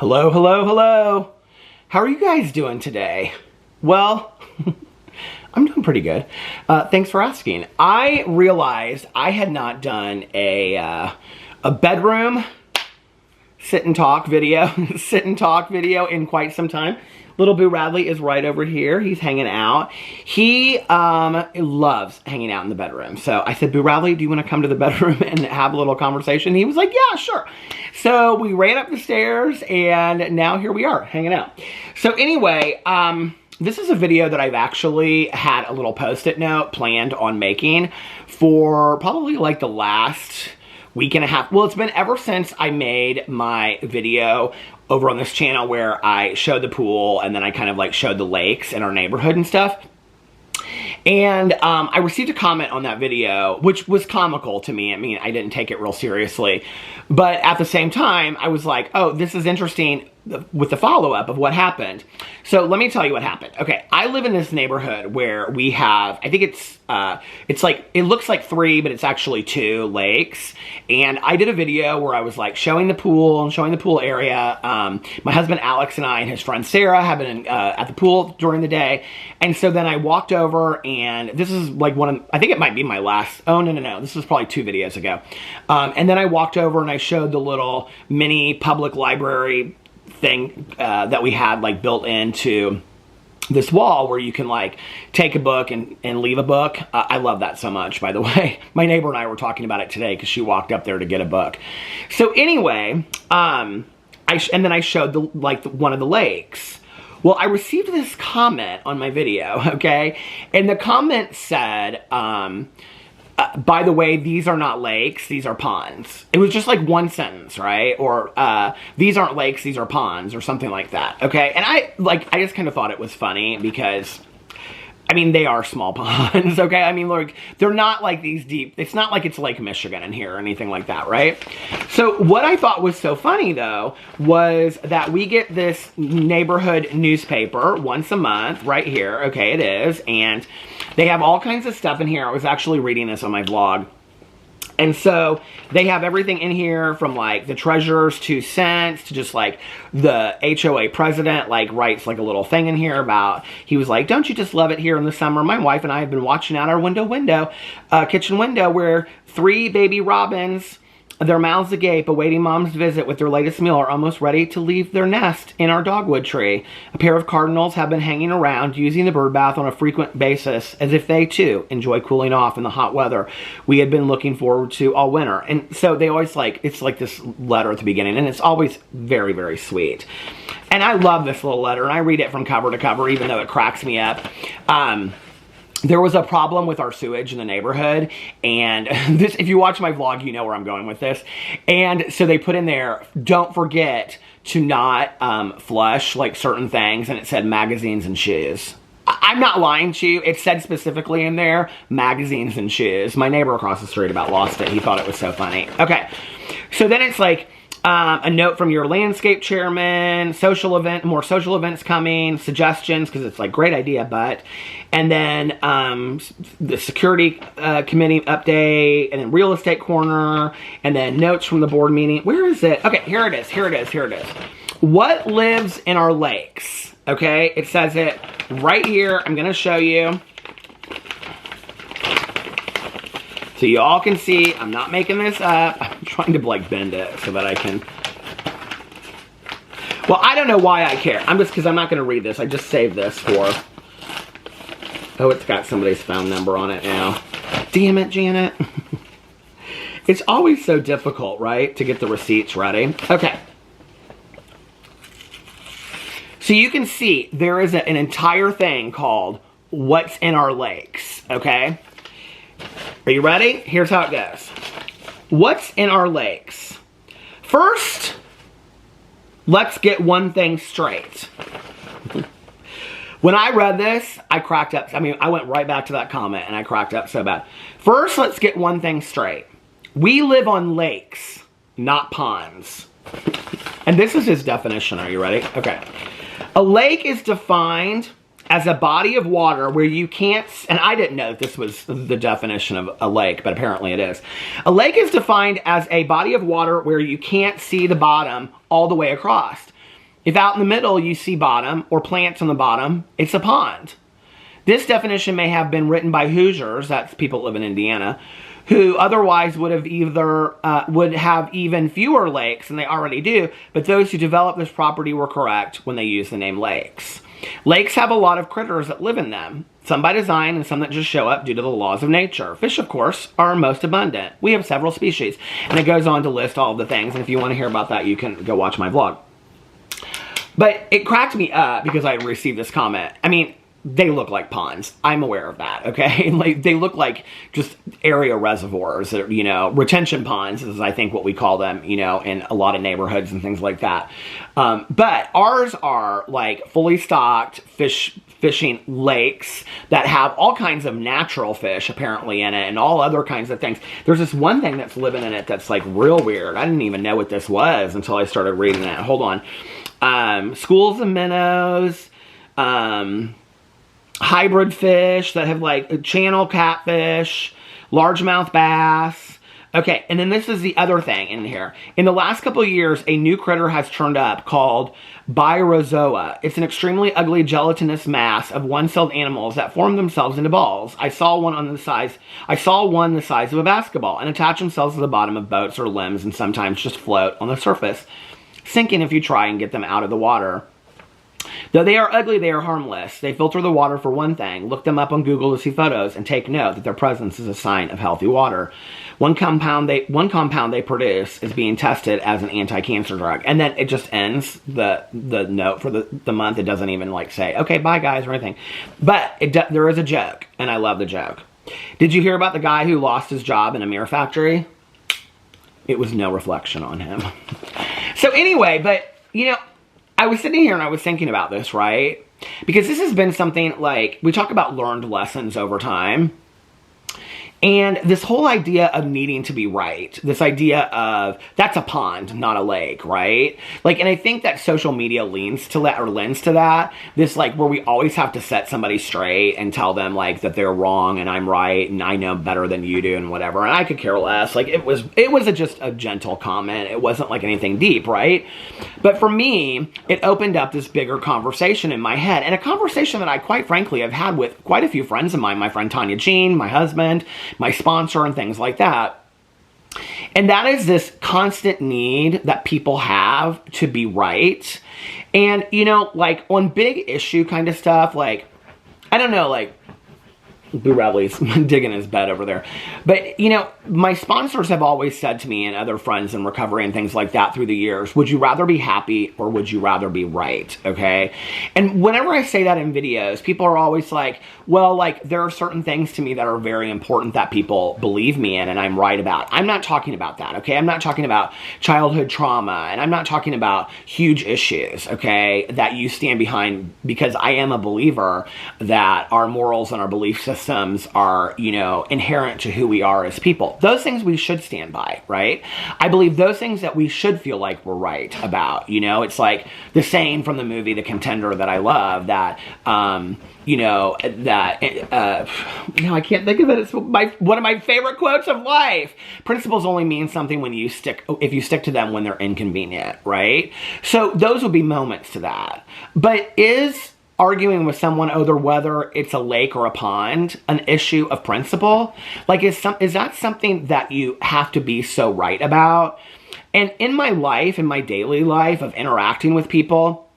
Hello, hello, hello. How are you guys doing today? Well, I'm doing pretty good. Thanks for asking. I realized I had not done a bedroom sit and talk video, in quite some time. Little Boo Radley is right over here. He's hanging out. He loves hanging out in the bedroom. So I said, Boo Radley, do you want to come to the bedroom and have a little conversation? He was like, yeah, sure. So we ran up the stairs and now here we are hanging out. So anyway, this is a video that I've actually had a little post-it note planned on making for probably like the last week and a half. Well, it's been ever since I made my video over on this channel where I showed the pool and then I kind of like showed the lakes in our neighborhood and stuff. And I received a comment on that video, which was comical to me. I mean, I didn't take it real seriously. But at the same time, I was like, oh, this is interesting with the follow-up of what happened. So let me tell you what happened. Okay, I live in this neighborhood where we have, I think it's like, it looks like 3, but it's actually 2 lakes. And I did a video where I was like showing the pool and showing the pool area. My husband Alex and I and his friend Sarah have been at the pool during the day. And so then I walked over and this is like I think it might be my last, oh no, this was probably 2 videos ago. And then I walked over and I showed the little mini public library thing that we had like built into this wall where you can like take a book and leave a book. I love that so much, by the way. My neighbor and I were talking about it today because she walked up there to get a book. So anyway, and then I showed one of the lakes. Well, I received this comment on my video, okay? And the comment said, by the way, these are not lakes, these are ponds. It was just like one sentence, right? Or, these aren't lakes, these are ponds, or something like that, okay? And I just kind of thought it was funny because, I mean, they are small ponds, okay? I mean, like, they're not like these deep, it's not like it's Lake Michigan in here or anything like that, right? So what I thought was so funny, though, was that we get this neighborhood newspaper once a month, right here, okay, it is, and they have all kinds of stuff in here. I was actually reading this on my vlog. And so they have everything in here from like the treasurer's 2 cents to just like the HOA president like writes like a little thing in here about, he was like, don't you just love it here in the summer? My wife and I have been watching out our kitchen window where 3 baby robins, their mouths agape, awaiting mom's visit with their latest meal, are almost ready to leave their nest in our dogwood tree. A pair of cardinals have been hanging around, using the bird bath on a frequent basis, as if they, too, enjoy cooling off in the hot weather we had been looking forward to all winter. And so they always like, it's like this letter at the beginning, and it's always very, very sweet. And I love this little letter, and I read it from cover to cover, even though it cracks me up. There was a problem with our sewage in the neighborhood, and this, if you watch my vlog, you know where I'm going with this. And so they put in there, don't forget to not flush like certain things, and it said magazines and shoes. I'm not lying to you. It said specifically in there, magazines and shoes. My neighbor across the street about lost it. He thought it was so funny. Okay, so then it's like, a note from your landscape chairman, more social events coming, suggestions, because it's like, great idea, but, and then the security committee update, and then real estate corner, and then notes from the board meeting. Where is it? Okay, here it is. What lives in our lakes? Okay, it says it right here. I'm going to show you. So you all can see, I'm not making this up. I'm trying to like bend it so that I can. Well, I don't know why I care. Because I'm not going to read this. I just saved this for. Oh, it's got somebody's phone number on it now. Damn it, Janet. It's always so difficult, right? To get the receipts ready. Okay. So you can see there is an entire thing called What's in Our Lakes, okay? Are you ready? Here's how it goes. What's in our lakes? First, let's get one thing straight. When I read this, I cracked up. I mean, I went right back to that comment and I cracked up so bad. First, let's get one thing straight. We live on lakes, not ponds. And this is his definition. Are you ready? Okay. A lake is defined as a body of water where you can't, and I didn't know that this was the definition of a lake, but apparently it is. A lake is defined as a body of water where you can't see the bottom all the way across. If out in the middle you see bottom or plants on the bottom, it's a pond. This definition may have been written by Hoosiers, that's people who live in Indiana, who otherwise would have even fewer lakes than they already do, but those who developed this property were correct when they used the name lakes. Lakes have a lot of critters that live in them, some by design and some that just show up due to the laws of nature. Fish, of course, are most abundant. We have several species, and it goes on to list all of the things, and if you want to hear about that, you can go watch my vlog. But it cracked me up because I received this comment. I mean, they look like ponds. I'm aware of that, okay? Like, they look like just area reservoirs, or, you know, retention ponds is, I think, what we call them, you know, in a lot of neighborhoods and things like that. But ours are, like, fully stocked fishing lakes that have all kinds of natural fish, apparently, in it, and all other kinds of things. There's this one thing that's living in it that's, like, real weird. I didn't even know what this was until I started reading it. Hold on. Schools of minnows, hybrid fish that have like channel catfish, largemouth bass. Okay, and then this is the other thing in here. In the last couple of years, a new critter has turned up called Birozoa. It's an extremely ugly gelatinous mass of one-celled animals that form themselves into balls. I saw one the size of a basketball and attach themselves to the bottom of boats or limbs and sometimes just float on the surface, sinking if you try and get them out of the water. Though they are ugly, they are harmless. They filter the water for one thing. Look them up on Google to see photos and take note that their presence is a sign of healthy water. One compound they produce is being tested as an anti-cancer drug. And then it just ends the note for the month. It doesn't even like say, okay, bye guys or anything. But there is a joke, and I love the joke. Did you hear about the guy who lost his job in a mirror factory? It was no reflection on him. So anyway, but, you know, I was sitting here and I was thinking about this, right? Because this has been something like, we talk about learned lessons over time. And this whole idea of needing to be right, this idea of, that's a pond, not a lake, right? Like, and I think that social media lends to that, this like, where we always have to set somebody straight and tell them like that they're wrong and I'm right and I know better than you do and whatever. And I could care less. Like, it was just a gentle comment. It wasn't like anything deep, right? But for me, it opened up this bigger conversation in my head, and a conversation that I quite frankly have had with quite a few friends of mine, my friend Tanya Jean, my husband, my sponsor, and things like that. And that is this constant need that people have to be right. And, you know, like on big issue kind of stuff, like, I don't know, like, Boo Radley's digging his bed over there. But, you know, my sponsors have always said to me and other friends in recovery and things like that through the years, would you rather be happy or would you rather be right? Okay. And whenever I say that in videos, people are always like, well, like, there are certain things to me that are very important that people believe me in and I'm right about. I'm not talking about that. Okay. I'm not talking about childhood trauma, and I'm not talking about huge issues. Okay. That you stand behind, because I am a believer that our morals and our belief systems are, you know, inherent to who we are as people. Those things we should stand by, right? I believe those things that we should feel like we're right about, you know, it's like the saying from the movie The Contender that I love, that, you know, that, you know, I can't think of it. It's one of my favorite quotes of life. Principles only mean something if you stick to them when they're inconvenient, right? So those would be moments to that. But is arguing with someone over whether it's a lake or a pond an issue of principle? Like, is that something that you have to be so right about? And in my life, in my daily life of interacting with people,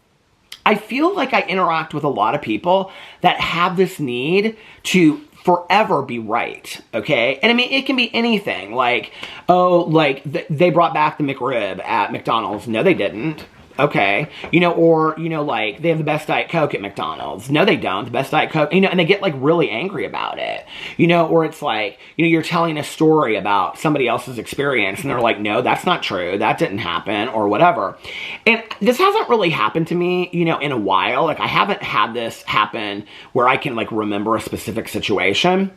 I feel like I interact with a lot of people that have this need to forever be right, okay? And I mean, it can be anything, like, oh, like, they brought back the McRib at McDonald's. No, they didn't. Okay, you know, or, you know, like, they have the best Diet Coke at McDonald's. No, they don't. The best Diet Coke, you know, and they get, like, really angry about it. You know, or it's like, you know, you're telling a story about somebody else's experience, and they're like, no, that's not true. That didn't happen, or whatever. And this hasn't really happened to me, you know, in a while. Like, I haven't had this happen where I can, like, remember a specific situation.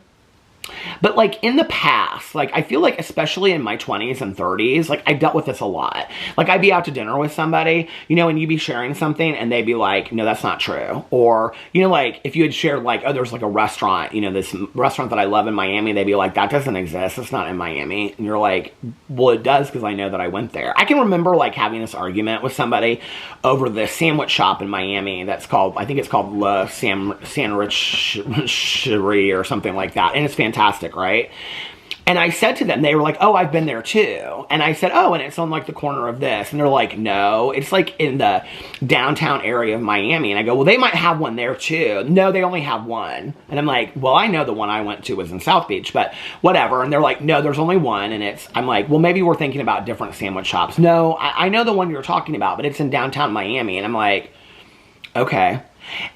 But like in the past, like I feel like especially in my 20s and 30s, like I dealt with this a lot. Like I'd be out to dinner with somebody, you know, and you'd be sharing something and they'd be like, no, that's not true. Or, you know, like if you had shared like, oh, there's like a restaurant, you know, this restaurant that I love in Miami, they'd be like, that doesn't exist. It's not in Miami. And you're like, well, it does because I know that I went there. I can remember like having this argument with somebody over this sandwich shop in Miami that's called, I think it's called La Sandwicherie or something like that. And it's fantastic, right? And I said to them, they were like, oh, I've been there too. And I said, oh, and it's on like the corner of this. And they're like, no, it's like in the downtown area of Miami. And I go, well, they might have one there too. No, they only have one. And I'm like, well, I know the one I went to was in South Beach, but whatever. And they're like, no, there's only one. And I'm like, well, maybe we're thinking about different sandwich shops. No, I know the one you're talking about, but it's in downtown Miami. And I'm like, okay.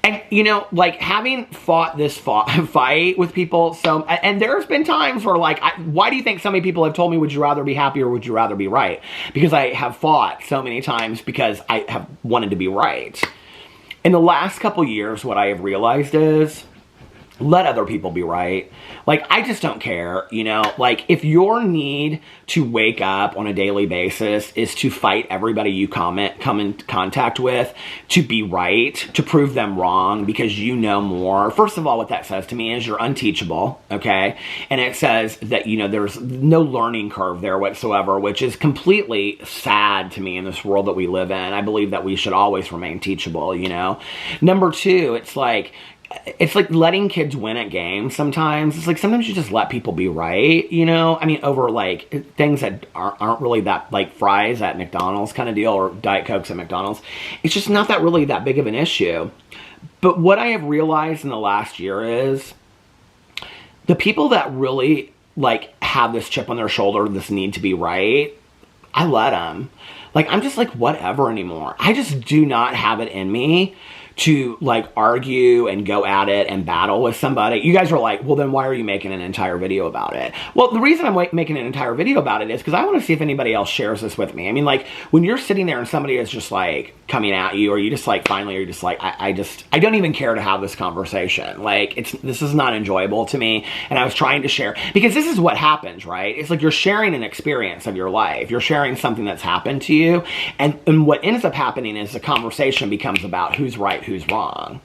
And, you know, like, having fought this fight with people, so, and there's been times where, like, why do you think so many people have told me, would you rather be happy or would you rather be right? Because I have fought so many times because I have wanted to be right. In the last couple years, what I have realized is, let other people be right. Like, I just don't care, you know? Like, if your need to wake up on a daily basis is to fight everybody you come in contact with, to be right, to prove them wrong because you know more. First of all, what that says to me is you're unteachable, okay? And it says that, you know, there's no learning curve there whatsoever, which is completely sad to me in this world that we live in. I believe that we should always remain teachable, you know? Number two, it's like letting kids win at games sometimes. It's like sometimes you just let people be right, you know? I mean, over like things that aren't really that, like fries at McDonald's kind of deal or Diet Cokes at McDonald's. It's just not that really that big of an issue. But what I have realized in the last year is the people that really like have this chip on their shoulder, this need to be right, I let them. Like, I'm just like, whatever anymore. I just do not have it in me to like argue and go at it and battle with somebody. You guys are like, well, then why are you making an entire video about it? Well, the reason I'm making an entire video about it is because I want to see if anybody else shares this with me. I mean, like, when you're sitting there and somebody is just like coming at you, or you just like finally, or you're just like, I don't even care to have this conversation. Like, this is not enjoyable to me. And I was trying to share, because this is what happens, right? It's like you're sharing an experience of your life. You're sharing something that's happened to you. And what ends up happening is the conversation becomes about who's right, who's wrong.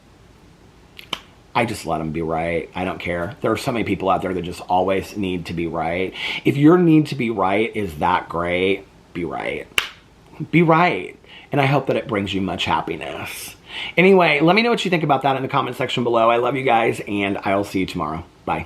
I just let them be right. I don't care. There are so many people out there that just always need to be right. If your need to be right is that great, be right. Be right. And I hope that it brings you much happiness. Anyway, let me know what you think about that in the comment section below. I love you guys, and I'll see you tomorrow. Bye.